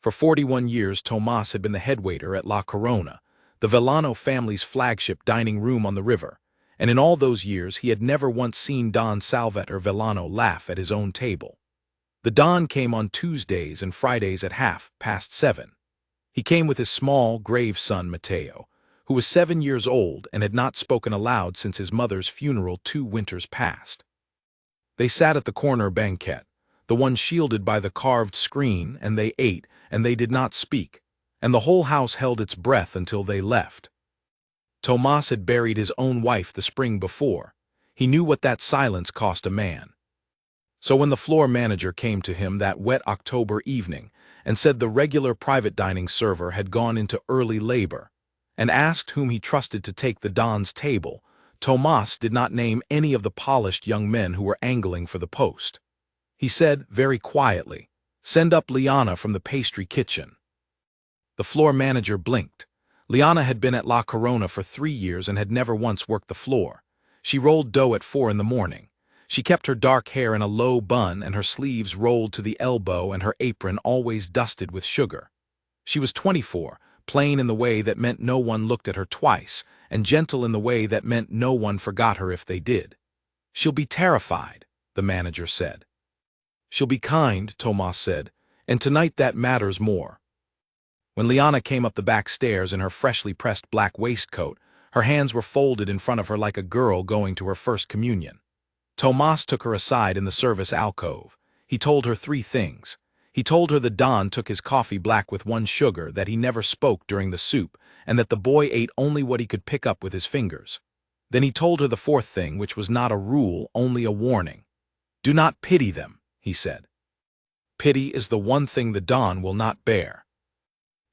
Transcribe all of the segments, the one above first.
For 41 years, Tomas had been the head waiter at La Corona, the Villano family's flagship dining room on the river, and in all those years he had never once seen Don Salvatore Villano laugh at his own table. The Don came on Tuesdays and Fridays at 7:30. He came with his small, grave son Matteo, who was 7 years old and had not spoken aloud since his mother's funeral 2 winters past. They sat at the corner banquette, the one shielded by the carved screen, and they ate, and they did not speak, and the whole house held its breath until they left. Tomas had buried his own wife the spring before. He knew what that silence cost a man. So when the floor manager came to him that wet October evening and said the regular private dining server had gone into early labor, and asked whom he trusted to take the Don's table, Tomas did not name any of the polished young men who were angling for the post. He said, very quietly, "Send up Liana from the pastry kitchen." The floor manager blinked. Liana had been at La Corona for 3 years and had never once worked the floor. She rolled dough at 4 in the morning. She kept her dark hair in a low bun and her sleeves rolled to the elbow and her apron always dusted with sugar. She was 24, plain in the way that meant no one looked at her twice, and gentle in the way that meant no one forgot her if they did. "She'll be terrified," the manager said. "She'll be kind," Tomas said, "and tonight that matters more." When Liana came up the back stairs in her freshly pressed black waistcoat, her hands were folded in front of her like a girl going to her first communion. Tomas took her aside in the service alcove. He told her 3 things. He told her the Don took his coffee black with 1 sugar, that he never spoke during the soup, and that the boy ate only what he could pick up with his fingers. Then he told her the 4th thing, which was not a rule, only a warning. "Do not pity them," he said. "Pity is the one thing the Don will not bear."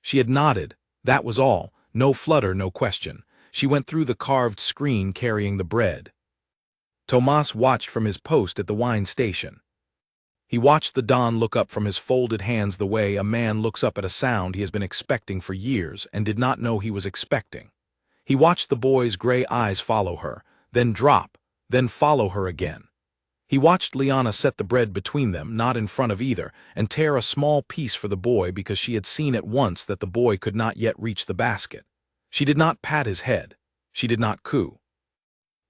She had nodded. That was all. No flutter, no question. She went through the carved screen carrying the bread. Tomas watched from his post at the wine station. He watched the Don look up from his folded hands the way a man looks up at a sound he has been expecting for years and did not know he was expecting. He watched the boy's gray eyes follow her, then drop, then follow her again. He watched Liana set the bread between them, not in front of either, and tear a small piece for the boy because she had seen at once that the boy could not yet reach the basket. She did not pat his head. She did not coo.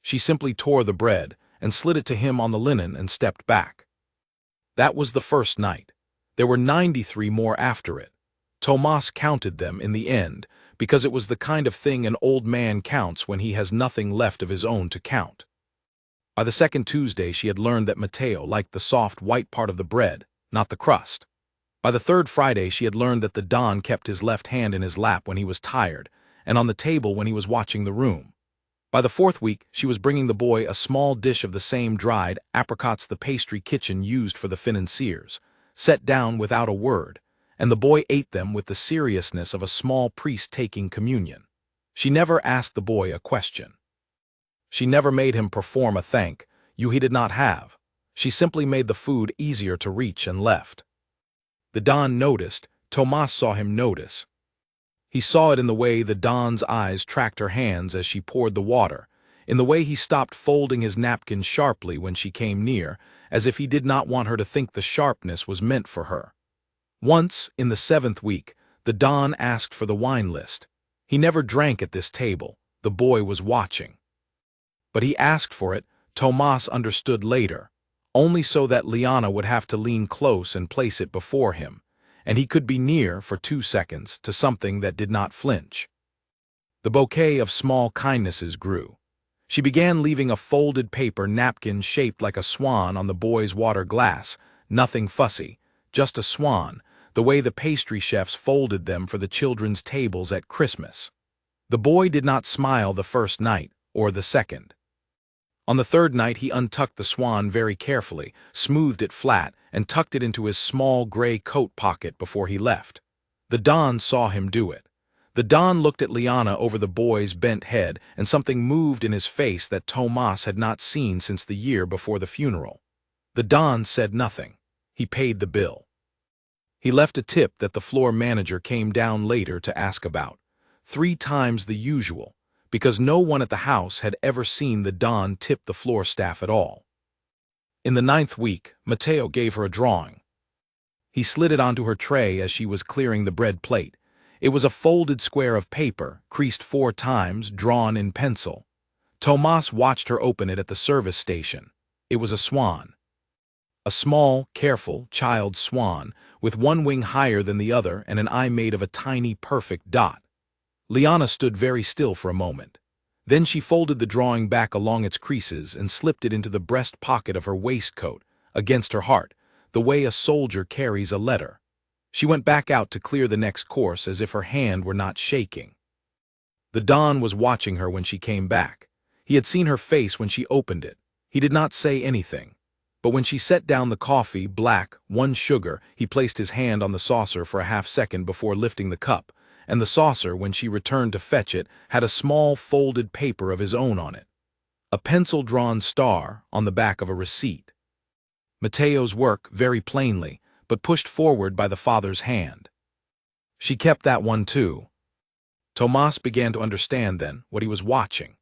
She simply tore the bread and slid it to him on the linen and stepped back. That was the first night. There were 93 more after it. Tomas counted them in the end because it was the kind of thing an old man counts when he has nothing left of his own to count. By the 2nd Tuesday she had learned that Matteo liked the soft white part of the bread, not the crust. By the 3rd Friday she had learned that the Don kept his left hand in his lap when he was tired and on the table when he was watching the room. By the 4th week she was bringing the boy a small dish of the same dried apricots the pastry kitchen used for the financiers, set down without a word, and the boy ate them with the seriousness of a small priest taking communion. She never asked the boy a question. She never made him perform a thank you he did not have. She simply made the food easier to reach and left. The Don noticed. Tomas saw him notice. He saw it in the way the Don's eyes tracked her hands as she poured the water, in the way he stopped folding his napkin sharply when she came near, as if he did not want her to think the sharpness was meant for her. Once, in the 7th week, the Don asked for the wine list. He never drank at this table. The boy was watching. But he asked for it, Tomas understood later, only so that Liana would have to lean close and place it before him, and he could be near for 2 seconds to something that did not flinch. The bouquet of small kindnesses grew. She began leaving a folded paper napkin shaped like a swan on the boy's water glass, nothing fussy, just a swan, the way the pastry chefs folded them for the children's tables at Christmas. The boy did not smile the 1st night, or the 2nd. On the 3rd night he untucked the swan very carefully, smoothed it flat, and tucked it into his small gray coat pocket before he left. The Don saw him do it. The Don looked at Liana over the boy's bent head, and something moved in his face that Tomas had not seen since the year before the funeral. The Don said nothing. He paid the bill. He left a tip that the floor manager came down later to ask about, 3 times the usual, because no one at the house had ever seen the Don tip the floor staff at all. In the 9th week, Matteo gave her a drawing. He slid it onto her tray as she was clearing the bread plate. It was a folded square of paper, creased 4 times, drawn in pencil. Tomas watched her open it at the service station. It was a swan. A small, careful, child swan, with one wing higher than the other and an eye made of a tiny, perfect dot. Liana stood very still for a moment. Then she folded the drawing back along its creases and slipped it into the breast pocket of her waistcoat, against her heart, the way a soldier carries a letter. She went back out to clear the next course as if her hand were not shaking. The Don was watching her when she came back. He had seen her face when she opened it. He did not say anything. But when she set down the coffee, black, 1 sugar, he placed his hand on the saucer for a half-second before lifting the cup, and the saucer, when she returned to fetch it, had a small folded paper of his own on it. A pencil-drawn star on the back of a receipt. Mateo's work, very plainly, but pushed forward by the father's hand. She kept that one too. Tomas began to understand then what he was watching.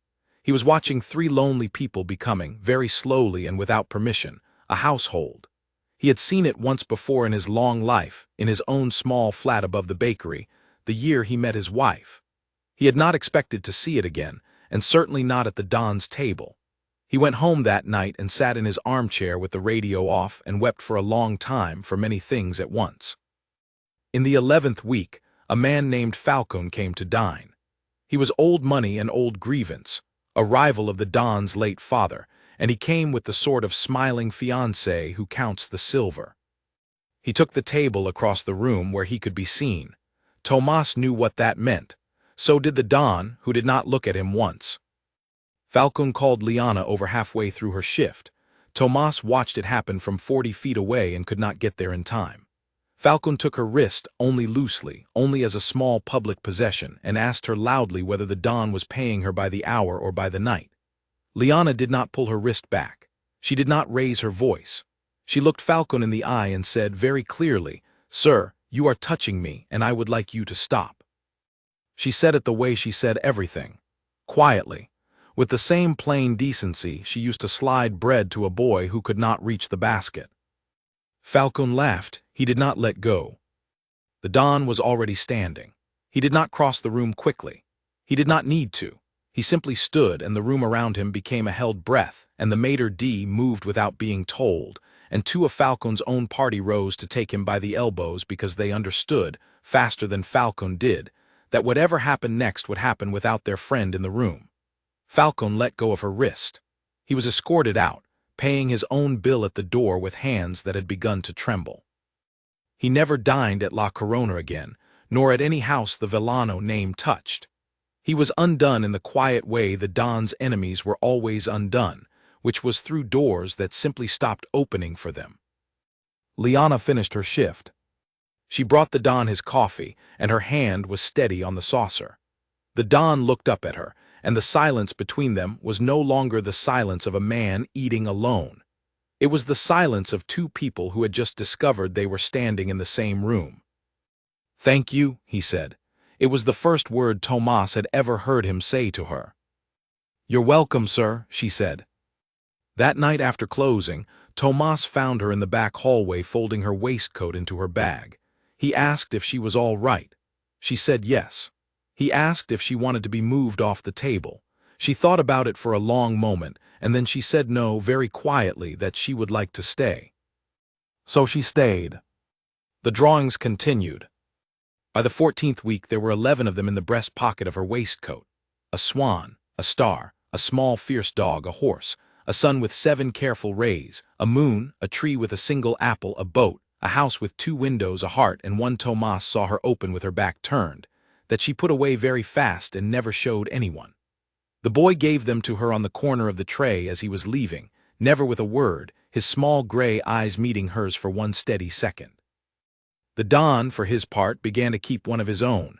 He was watching 3 lonely people becoming, very slowly and without permission, a household. He had seen it once before in his long life, in his own small flat above the bakery, the year he met his wife. He had not expected to see it again, and certainly not at the Don's table. He went home that night and sat in his armchair with the radio off and wept for a long time for many things at once. In the 11th week, a man named Falcon came to dine. He was Old Money and Old Grievance, a rival of the Don's late father, and he came with the sort of smiling fiancé who counts the silver. He took the table across the room where he could be seen. Tomas knew what that meant. So did the Don, who did not look at him once. Falcon called Liana over halfway through her shift. Tomas watched it happen from 40 feet away and could not get there in time. Falcon took her wrist only loosely, only as a small public possession, and asked her loudly whether the Don was paying her by the hour or by the night. Liana did not pull her wrist back. She did not raise her voice. She looked Falcon in the eye and said very clearly, "Sir, you are touching me, and I would like you to stop." She said it the way she said everything, quietly. With the same plain decency she used to slide bread to a boy who could not reach the basket. Falcon laughed. He did not let go. The Don was already standing. He did not cross the room quickly. He did not need to. He simply stood, and the room around him became a held breath, and the maître d' moved without being told, and 2 of Falcon's own party rose to take him by the elbows because they understood, faster than Falcon did, that whatever happened next would happen without their friend in the room. Falcon let go of her wrist. He was escorted out, paying his own bill at the door with hands that had begun to tremble. He never dined at La Corona again, nor at any house the Villano name touched. He was undone in the quiet way the Don's enemies were always undone, which was through doors that simply stopped opening for them. Liana finished her shift. She brought the Don his coffee, and her hand was steady on the saucer. The Don looked up at her, and the silence between them was no longer the silence of a man eating alone. It was the silence of 2 people who had just discovered they were standing in the same room. "Thank you," he said. It was the first word Tomas had ever heard him say to her. "You're welcome, sir," she said. That night after closing, Tomas found her in the back hallway folding her waistcoat into her bag. He asked if she was all right. She said yes. He asked if she wanted to be moved off the table. She thought about it for a long moment, and then she said no very quietly, that she would like to stay. So she stayed. The drawings continued. By the 14th week there were 11 of them in the breast pocket of her waistcoat. A swan, a star, a small fierce dog, a horse, a sun with 7 careful rays, a moon, a tree with a single apple, a boat, a house with 2 windows, a heart, and one Tomas saw her open with her back turned, that she put away very fast and never showed anyone. The boy gave them to her on the corner of the tray as he was leaving, never with a word, his small gray eyes meeting hers for one steady second. The Don, for his part, began to keep one of his own.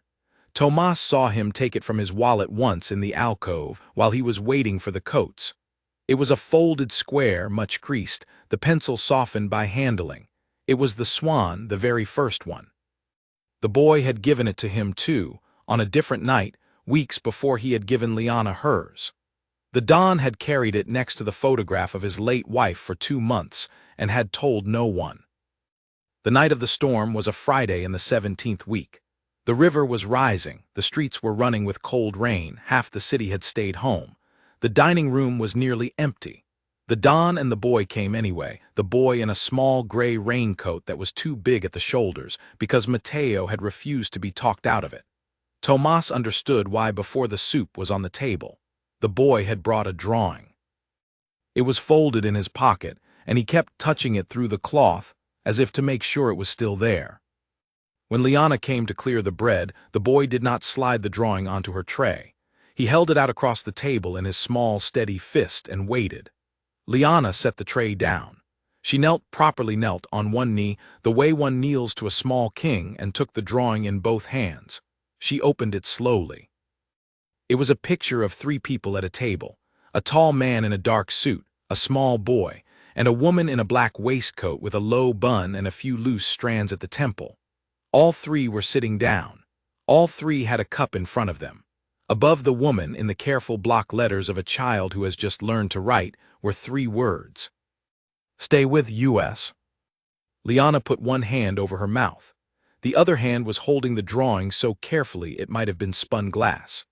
Tomas saw him take it from his wallet once in the alcove while he was waiting for the coats. It was a folded square, much creased, the pencil softened by handling. It was the swan, the very first one. The boy had given it to him, too, on a different night, weeks before he had given Liana hers. The Don had carried it next to the photograph of his late wife for 2 months and had told no one. The night of the storm was a Friday in the 17th week. The river was rising, the streets were running with cold rain, half the city had stayed home. The dining room was nearly empty. The Don and the boy came anyway, the boy in a small gray raincoat that was too big at the shoulders because Mateo had refused to be talked out of it. Tomas understood why before the soup was on the table. The boy had brought a drawing. It was folded in his pocket, and he kept touching it through the cloth as if to make sure it was still there. When Liana came to clear the bread, the boy did not slide the drawing onto her tray. He held it out across the table in his small, steady fist and waited. Liana set the tray down. She properly knelt on one knee, the way one kneels to a small king, and took the drawing in both hands. She opened it slowly. It was a picture of three people at a table: a tall man in a dark suit, a small boy, and a woman in a black waistcoat with a low bun and a few loose strands at the temple. All three were sitting down. All three had a cup in front of them. Above the woman, in the careful block letters of a child who has just learned to write, were three words. "Stay with US." Liana put one hand over her mouth. The other hand was holding the drawing so carefully it might have been spun glass.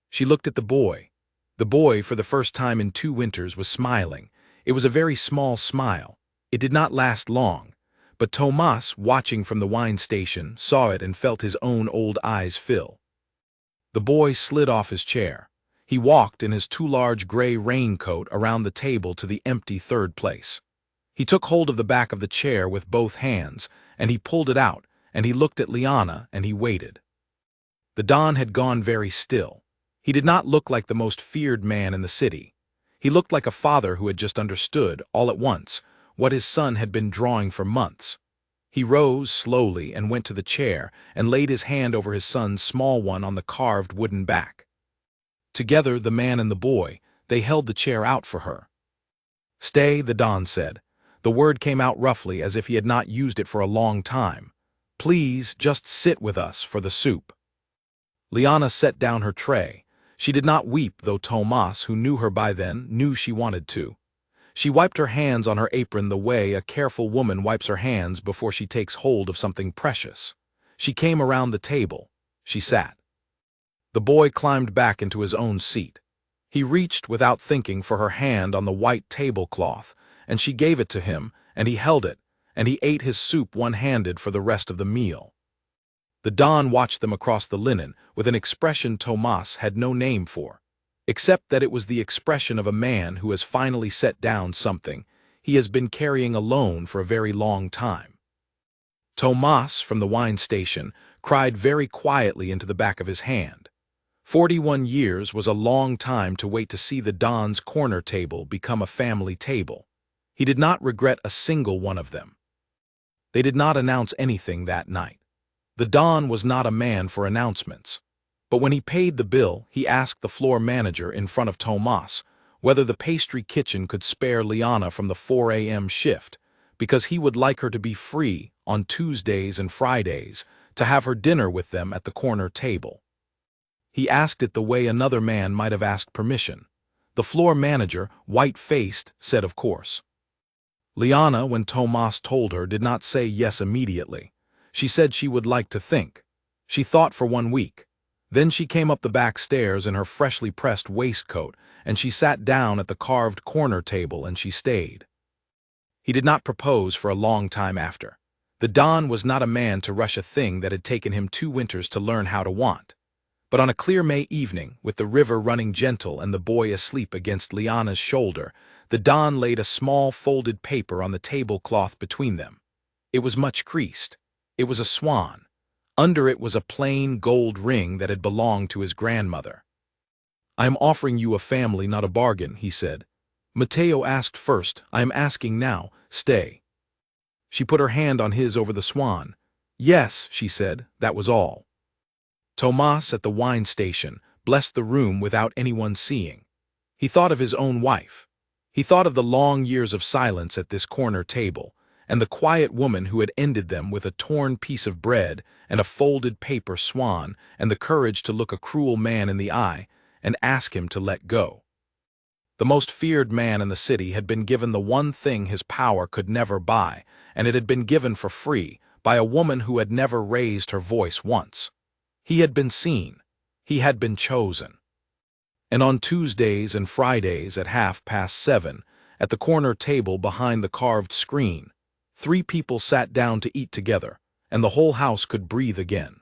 She looked at the boy. The boy, for the first time in 2 winters, was smiling. It was a very small smile. It did not last long. But Tomas, watching from the wine station, saw it and felt his own old eyes fill. The boy slid off his chair. He walked in his too large gray raincoat around the table to the empty third place. He took hold of the back of the chair with both hands, and he pulled it out, and he looked at Liana, and he waited. The Don had gone very still. He did not look like the most feared man in the city. He looked like a father who had just understood, all at once, what his son had been drawing for months. He rose slowly and went to the chair and laid his hand over his son's small one on the carved wooden back. Together, the man and the boy, they held the chair out for her. "Stay," the Don said. The word came out roughly as if he had not used it for a long time. "Please, just sit with us for the soup." Liana set down her tray. She did not weep, though Tomas, who knew her by then, knew she wanted to. She wiped her hands on her apron the way a careful woman wipes her hands before she takes hold of something precious. She came around the table. She sat. The boy climbed back into his own seat. He reached without thinking for her hand on the white tablecloth, and she gave it to him, and he held it, and he ate his soup one-handed for the rest of the meal. The Don watched them across the linen with an expression Tomas had no name for, except that it was the expression of a man who has finally set down something he has been carrying alone for a very long time. Tomas, from the wine station, cried very quietly into the back of his hand. 41 years was a long time to wait to see the Don's corner table become a family table. He did not regret a single one of them. They did not announce anything that night. The Don was not a man for announcements. But when he paid the bill, he asked the floor manager in front of Tomas whether the pastry kitchen could spare Liana from the 4 a.m. shift, because he would like her to be free on Tuesdays and Fridays to have her dinner with them at the corner table. He asked it the way another man might have asked permission. The floor manager, white-faced, said of course. Liana, when Tomas told her, did not say yes immediately. She said she would like to think. She thought for 1 week. Then she came up the back stairs in her freshly pressed waistcoat, and she sat down at the carved corner table, and she stayed. He did not propose for a long time after. The Don was not a man to rush a thing that had taken him 2 winters to learn how to want. But on a clear May evening, with the river running gentle and the boy asleep against Liana's shoulder, the Don laid a small folded paper on the tablecloth between them. It was much creased. It was a swan. Under it was a plain gold ring that had belonged to his grandmother. "I am offering you a family, not a bargain," he said. "Mateo asked first. I am asking now. Stay." She put her hand on his over the swan. "Yes," she said, that was all. Tomas, at the wine station, blessed the room without anyone seeing. He thought of his own wife. He thought of the long years of silence at this corner table, and the quiet woman who had ended them with a torn piece of bread and a folded paper swan and the courage to look a cruel man in the eye and ask him to let go. The most feared man in the city had been given the one thing his power could never buy, and it had been given for free by a woman who had never raised her voice once. He had been seen. He had been chosen. And on Tuesdays and Fridays at 7:30, at the corner table behind the carved screen, 3 people sat down to eat together, and the whole house could breathe again.